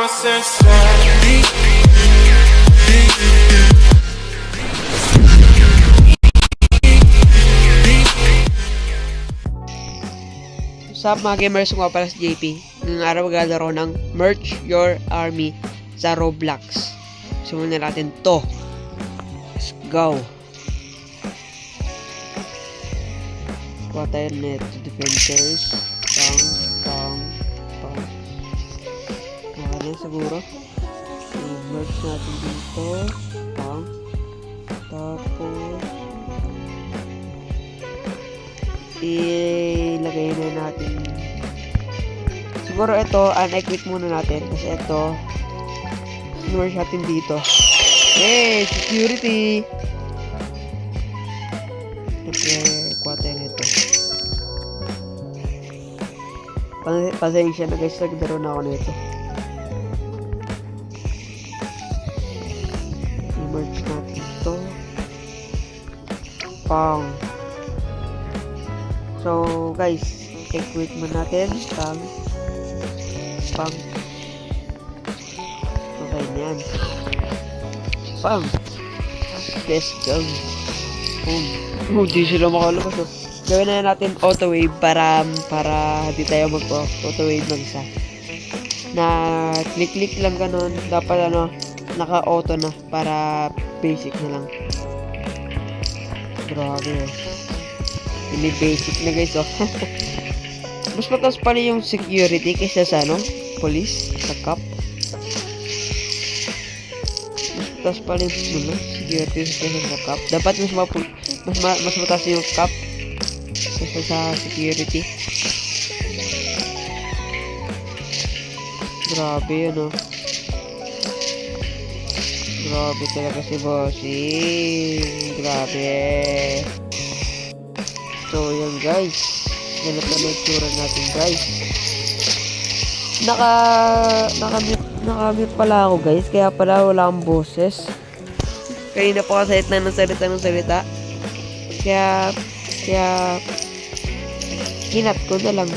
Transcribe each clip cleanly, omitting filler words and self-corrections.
my senses. Sa mga gamers, nga pala si JP. Ngayong araw maglalaro ng Merge Your Army sa Roblox. Simulan natin to. Let's go. Kuha tayo net defenders. Pang. Kuha na siguro. I-merge natin dito. Pang. Tapos ilagay na natin. Siguro ito, unequip muna natin. Kasi ito, merge natin dito. Hey, security! Siyempre, kuha tayo nito. Pasensya na guys, naglaro na ako nito. I-merge natin ito. Pang. So guys, equip mo natin pang. Okay na yan. Pang. Let's go. Di sila makalabas. Gawin na natin auto wave para hindi tayo mag-auto wave ng isa. Na click lang ganun. Dapat naka-auto na para basic na lang. Grabe. Hindi basic na guys, oh. Mas mataas pala yung security kaysa sa police, sa cop. Mas mataas pala yung security kaysa sa cop. Dapat mas mataas yung cop kaysa sa security. Grabe yun, oh. Grabe talaga si bossing. Grabe. So, yan guys. Ganap na itsura natin guys. Nakamute pala ako guys. Kaya pala wala akong boses. Kanina pa kasalit na ng salita. Kaya kinat ko na lang.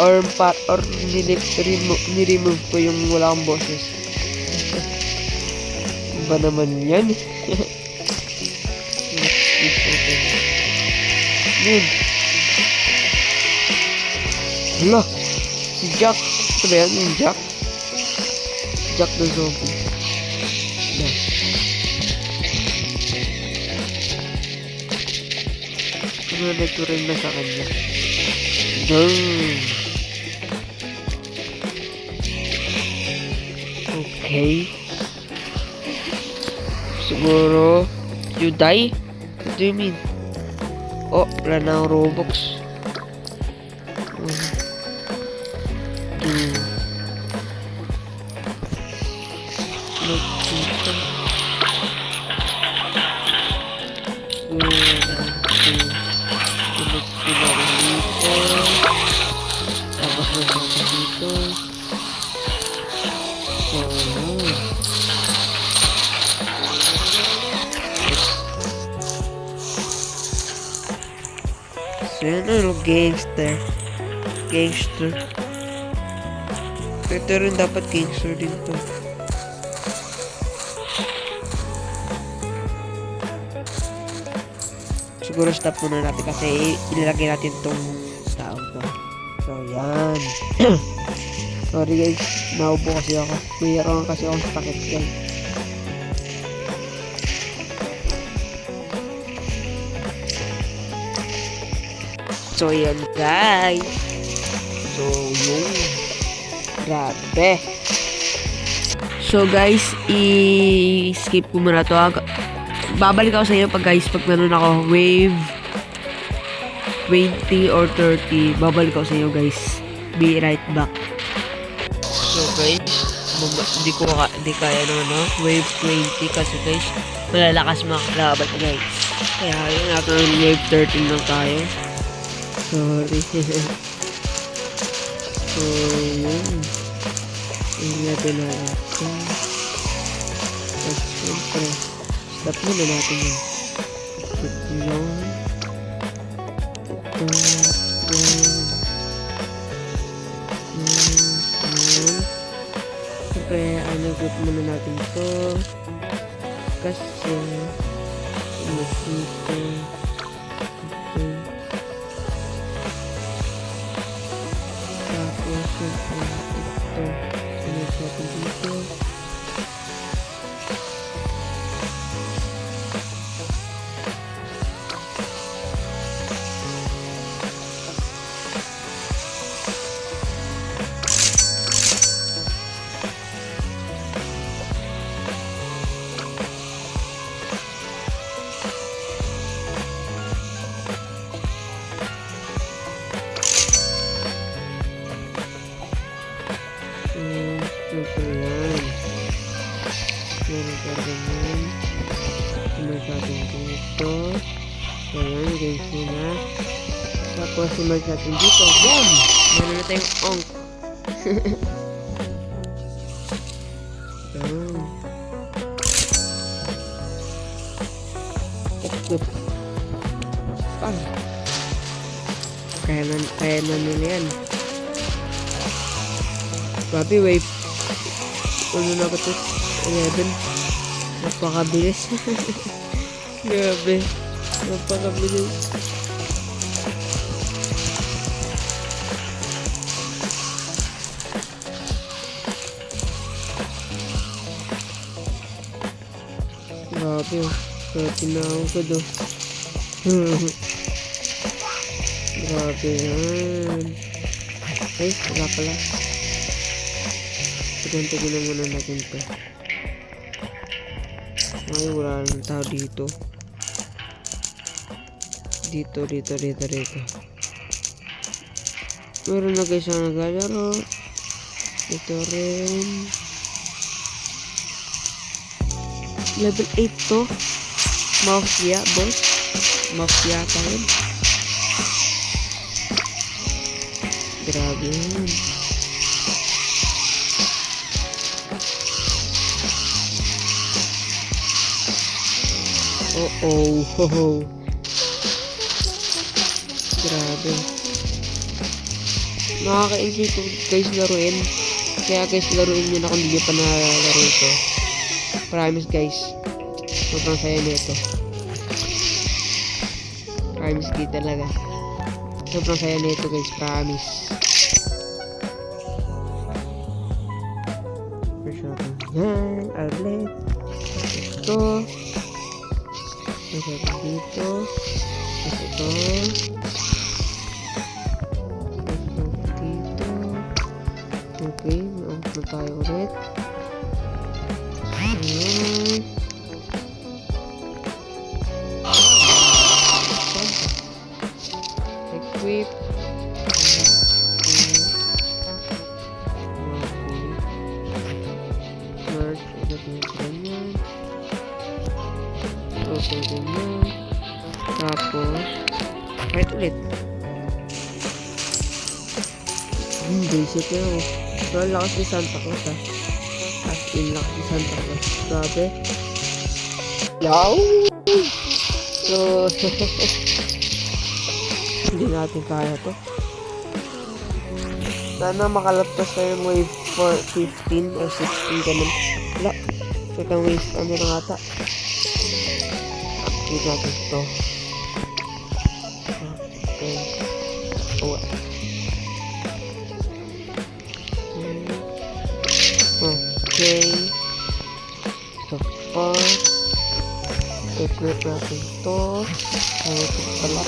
or ni-remove ko yung wala akong boses. Ba naman yan? Yun. Hala, si Jack. Ito ba yan? Yung Jack? Jack the zombie. Yan. Sunod ko rin na sa kanya. Okay. Siguro, you die? What do you mean? Oh, wala na ang Robux. So yun, gangster. Ito rin dapat gangster din to. Siguro stop muna natin kasi ilalagay natin tong tao to. So yan. Sorry guys, naubo kasi ako. Mayroon kasi akong sakit guys. So yan guys. So yun. Grabe. So guys, i-skip ko muna to. Babalik ako sa inyo pag meron ako wave 20 or 30. Babalik ako sa inyo guys. Be right back. So guys, hindi kaya wave 20 kasi guys, malalakas mga kalaban guys. Kaya yun natin wave 13 lang tayo. Sorry. So, yun. Ilagay natin. Tapos, siyempre, stop muna natin yun. Stop yun. Stop yun. Ayan. Siyempre, group muna natin to. Kasi, mas ito. Okay. Tapos, siyempre, ito. Sunod natin dito. Siyempre yan. Meron ka ganyan. Sunod natin dito. So yan, guys na. Tapos sunod natin dito. Boom! Meron na tayong onk. Yan. Equip. Pang. Kaya na nila yan. Grabe, wave. Ano na ba ito? 11. Napakabilis. Grabe. Napakabilis. Grabe. Kaya tinawag ko do. Grabe yan. Ay, wala pala. Tignan muna natin to. Ay, wala nang tao dito. Dito. Meron na guys ang naglalaro. Ito rin. Level 8 to. Mafia, boss. Mafia tayo. Grabe yun. Oh, ho. Grabe. Nakaka-enjoy to guys laruin. Kaya guys, laruin nyo na kung hindi pa nalalaro ito. Promise guys. Sobrang saya nito. Promise kayo talaga. Sobrang saya nito guys, promise. Yan, outlet. Ito. Masarap dito. Tapos ito. Masarap dito. Okay, maungot na tayo ulit. Ayan. Equip. Merge. Ganyan. Okay, ganyan. Tapos, right ulit. Basic na ako. So, lakas ni Santa Claus ha. As in, lakas ni Santa Claus. Grabe. Yaw! So, hindi natin kaya to. Sana makalaptas na yung wave for 15 or 16 ganun. Wala. Second wave, ano na nga ta. Upgrade natin ito. Okay. Oh. Okay. So far. Equip natin ito. Kaya ito pala.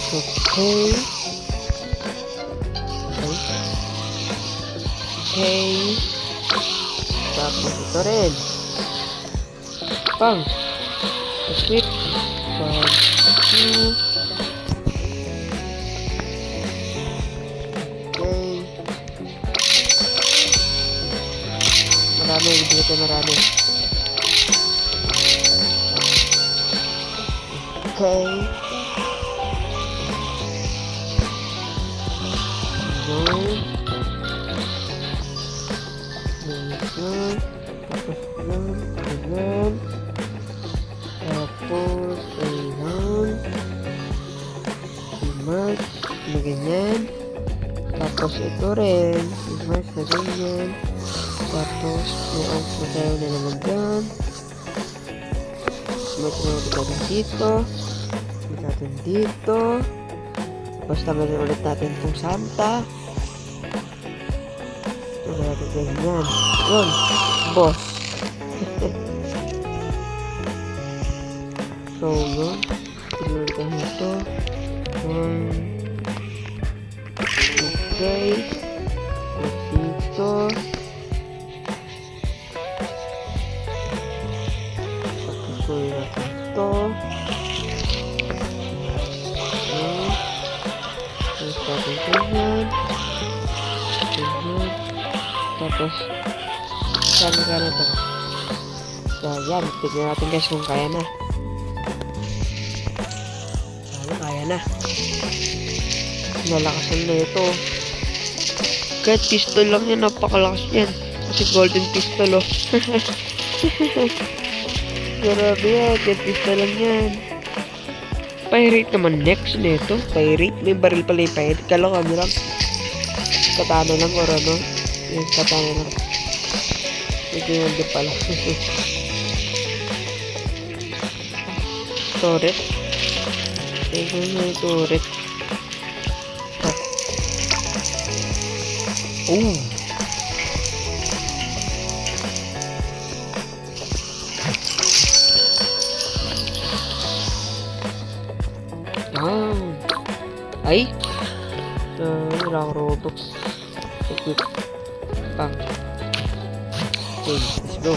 Okay. Okay. Tapos ito rin. Pang. Equip. 1, 2. Okay. Marami. Dito marami. Okay. Tapos, ayan. Mag, ganyan. Tapos, Tapos ito rin. Reverse na ganyan. Tapos, may ounce na tayo na naman dyan. May tinawag natin dito. May natin dito. Tapos tanggalin ulit natin itong Santa. Ito natin ganyan. Yun. Boss. So, yun. Tinulit tayo ito. Okay. Dito. Patuloy natin ito. Okay. Tapos natin ganyan. Ganyan. Tapos, sana ka na ito. So, yan. Tignan natin guys kung kaya na. Sana kaya na. Nalakasan na ito. Kahit pistol lang yan, napakalakas yan. Kasi golden pistol, oh. Grabe yan, kahit pistol lang yan. Pirate naman next nito. Pirate, may baril pala yung pirate. Kala ko lang. Katana lang or ano. Yung katana lang. Medyo hindi pala. Turret. Ito yung turret. Oh. Ay. Wala akong Robux. Equip. Bang. Okay, let's go.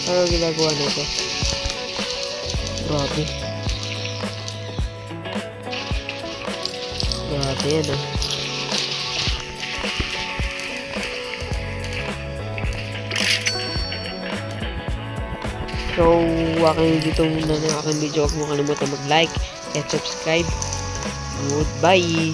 Ano ginagawa nito? Grabe. Grabe yan, ah. So, aking dito muna ng aking video. Huwag mo kalimutan mag-like at subscribe. Goodbye!